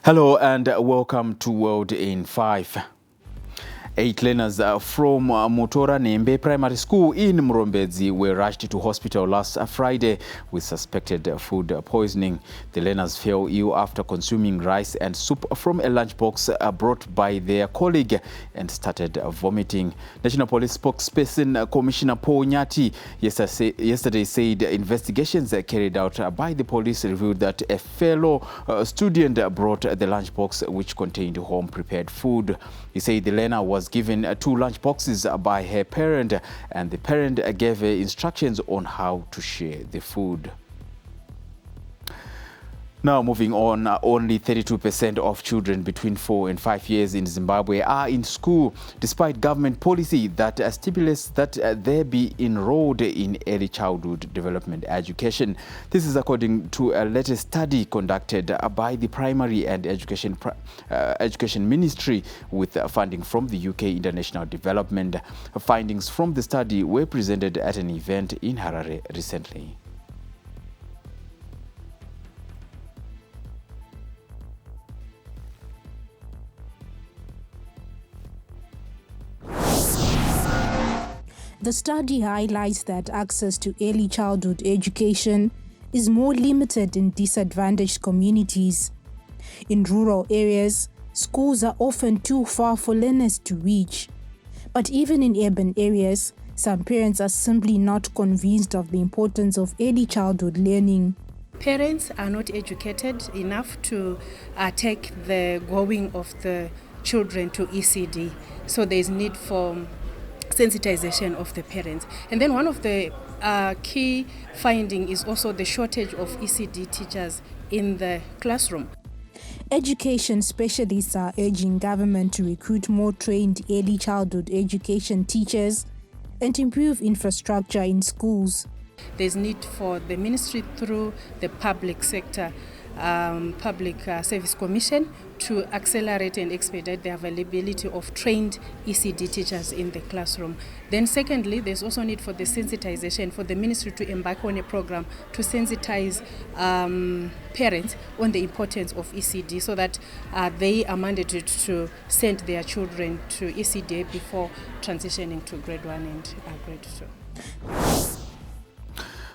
Hello and welcome to World in 5. 8 learners from Motora Nembe Primary School in Murombezi were rushed to hospital last Friday with suspected food poisoning. The learners fell ill after consuming rice and soup from a lunchbox brought by their colleague and started vomiting. National Police spokesperson Commissioner Paul Nyati yesterday said investigations carried out by the police revealed that a fellow student brought the lunchbox which contained home-prepared food. He said the learner was given 2 lunch boxes by her parent and the parent gave her instructions on how to share the food. Now moving on, only 32% of children between 4 and 5 years in Zimbabwe are in school, despite government policy that stipulates that they be enrolled in early childhood development education. This is according to a latest study conducted by the Primary and Education Ministry with funding from the UK International Development. Findings from the study were presented at an event in Harare recently. The study highlights that access to early childhood education is more limited in disadvantaged communities. In rural areas, schools are often too far for learners to reach. But even in urban areas, some parents are simply not convinced of the importance of early childhood learning. Parents are not educated enough to take the going of the children to ECD, so there is need for sensitization of the parents. And then one of the key finding is also the shortage of ECD teachers in the classroom. Education specialists are urging government to recruit more trained early childhood education teachers and improve infrastructure in schools. There's need for the ministry through the public sector, Public Service Commission, to accelerate and expedite the availability of trained ECD teachers in the classroom. Then secondly, there's also need for the sensitization, for the ministry to embark on a program to sensitize parents on the importance of ECD so that they are mandated to send their children to ECD before transitioning to grade 1 and grade 2.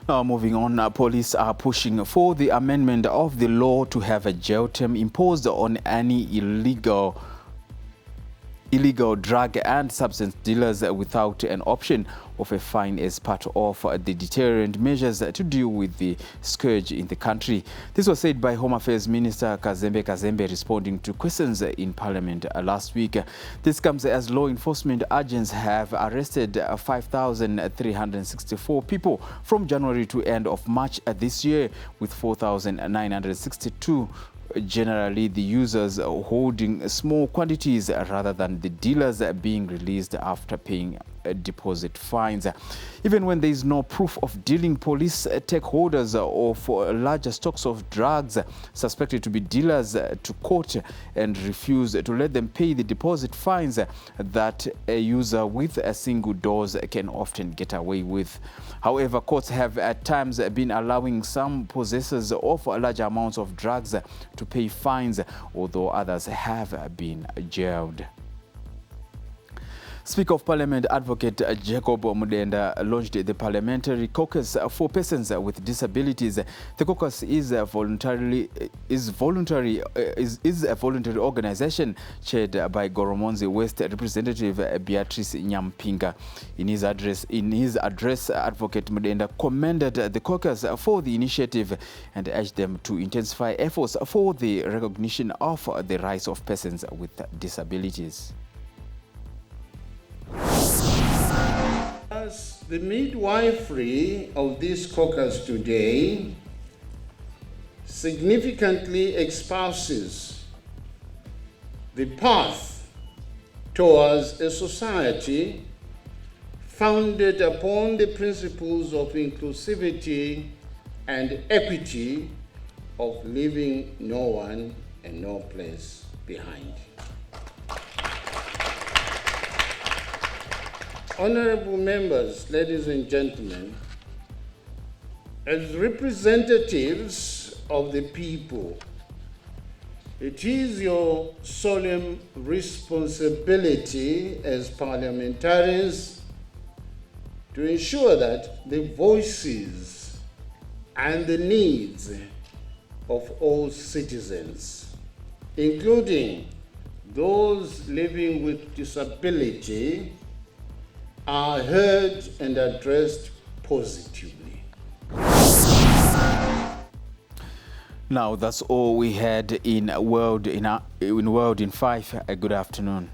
Now moving on, police are pushing for the amendment of the law to have a jail term imposed on any illegal drug and substance dealers without an option of a fine as part of the deterrent measures to deal with the scourge in the country. This was said by Home Affairs Minister Kazembe responding to questions in Parliament last week. This comes as law enforcement agents have arrested 5,364 people from January to end of March this year, with 4,962 generally the users holding small quantities rather than the dealers being released after paying deposit fines. Even when there is no proof of dealing, police take holders of larger stocks of drugs suspected to be dealers to court and refuse to let them pay the deposit fines that a user with a single dose can often get away with. However, courts have at times been allowing some possessors of large amounts of drugs to pay fines, although others have been jailed. Speaker of Parliament Advocate Jacob Mudenda launched the Parliamentary Caucus for Persons with Disabilities. The caucus is a voluntary organization chaired by Goromonzi West Representative Beatrice Nyampinga. In his address, Advocate Mudenda commended the caucus for the initiative and urged them to intensify efforts for the recognition of the rights of persons with disabilities. As the midwifery of this caucus today significantly espouses the path towards a society founded upon the principles of inclusivity and equity, of leaving no one and no place behind. Honorable members, ladies and gentlemen, as representatives of the people, It is your solemn responsibility as parliamentarians to ensure that the voices and the needs of all citizens, including those living with disability, are heard and addressed positively. Now that's all we had in World in 5. Good afternoon.